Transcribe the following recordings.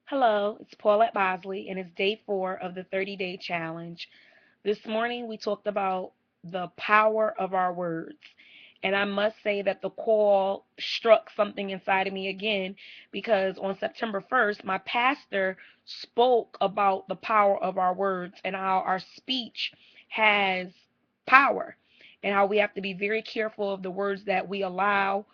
Hello, it's Paulette Bosley, and it's day 4 of the 30-day challenge. This morning we talked about the power of our words. And I must say that the call struck something inside of me again because on September 1st, my pastor spoke about the power of our words and how our speech has power and how we have to be very careful of the words that we allow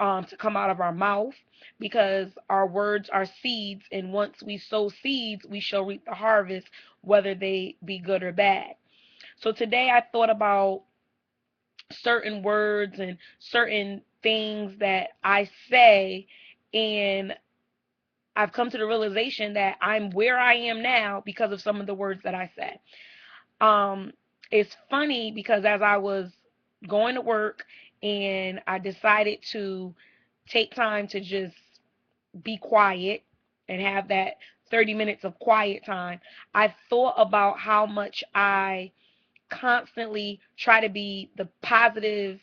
to come out of our mouth because our words are seeds, and once we sow seeds, we shall reap the harvest, whether they be good or bad. So today I thought about certain words and certain things that I say, and I've come to the realization that I'm where I am now because of some of the words that I said. Um, it's funny because as I was going to work and I decided to take time to just be quiet and have that 30 minutes of quiet time, I thought about how much I constantly try to be the positive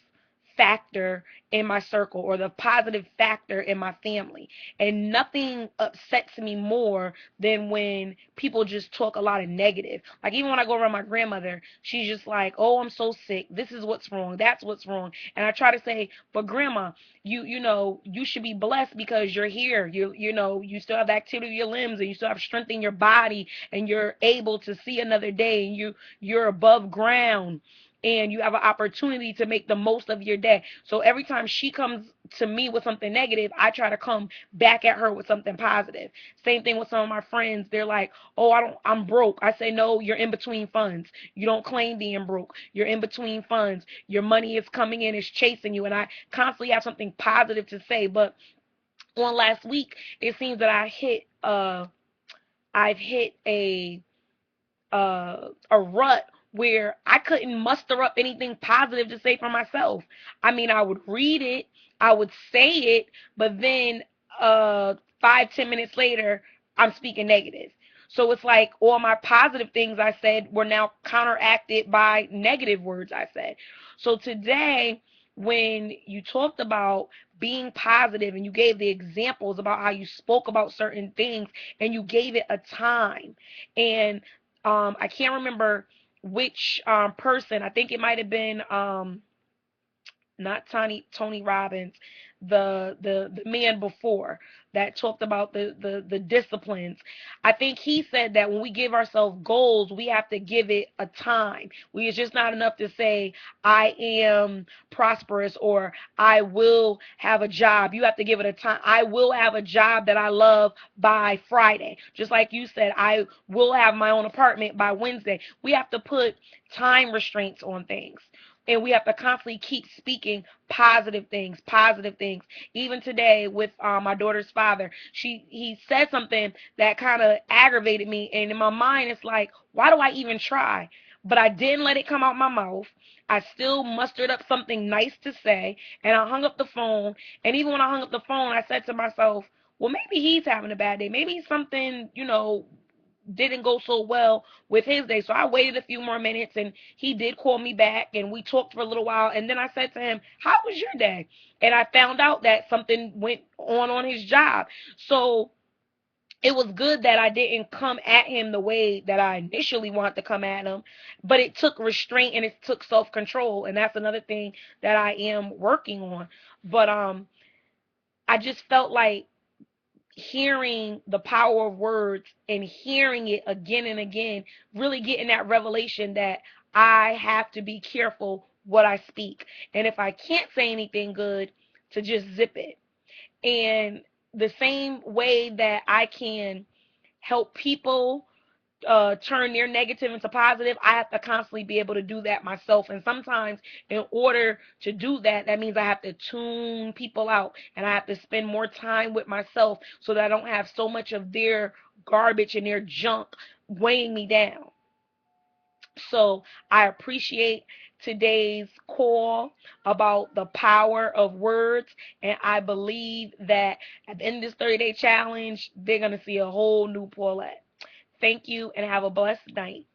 factor in my circle or the positive factor in my family. And nothing upsets me more than when people just talk a lot of negative. Like even when I go around my grandmother, she's just like, "Oh, I'm so sick. This is what's wrong. That's what's wrong." And I try to say, "But grandma, you should be blessed because you're here. You still have the activity of your limbs and you still have strength in your body and you're able to see another day and you're above ground and you have an opportunity to make the most of your day." So every time she comes to me with something negative, I try to come back at her with something positive. Same thing with some of my friends. They're like, "Oh, I'm broke." I say, "No, you're in between funds. You don't claim being broke. You're in between funds. Your money is coming in, it's chasing you." And I constantly have something positive to say. But on last week, it seems that I've hit a rut where I couldn't muster up anything positive to say for myself. I mean, I would read it, I would say it, but then 5, 10 minutes later, I'm speaking negative. So it's like all my positive things I said were now counteracted by negative words I said. So today, when you talked about being positive and you gave the examples about how you spoke about certain things and you gave it a time, and I can't remember which person. I think it might have been not Tony Robbins, the man before that talked about the disciplines. I think he said that when we give ourselves goals, we have to give it a time. It's just not enough to say I am prosperous or I will have a job. You have to give it a time. I will have a job that I love by Friday. Just like you said, I will have my own apartment by Wednesday. We have to put time restraints on things, and we have to constantly keep speaking positive things, positive things. Even today with my daughter's father, he said something that kind of aggravated me, and in my mind it's like, why do I even try? But I didn't let it come out my mouth. I still mustered up something nice to say, and I hung up the phone. And even when I hung up the phone, I said to myself, well, maybe he's having a bad day. Maybe something, didn't go so well with his day. So I waited a few more minutes, and he did call me back and we talked for a little while. And then I said to him, "How was your day?" And I found out that something went on his job. So it was good that I didn't come at him the way that I initially wanted to come at him, but it took restraint and it took self control. And that's another thing that I am working on. But I just felt like hearing the power of words and hearing it again and again, really getting that revelation that I have to be careful what I speak. And if I can't say anything good, to just zip it. And the same way that I can help people turn their negative into positive, I have to constantly be able to do that myself. And sometimes, in order to do that, that means I have to tune people out and I have to spend more time with myself so that I don't have so much of their garbage and their junk weighing me down. So I appreciate today's call about the power of words, and I believe that at the end of this 30-day challenge, they're going to see a whole new Paulette. Thank you and have a blessed night.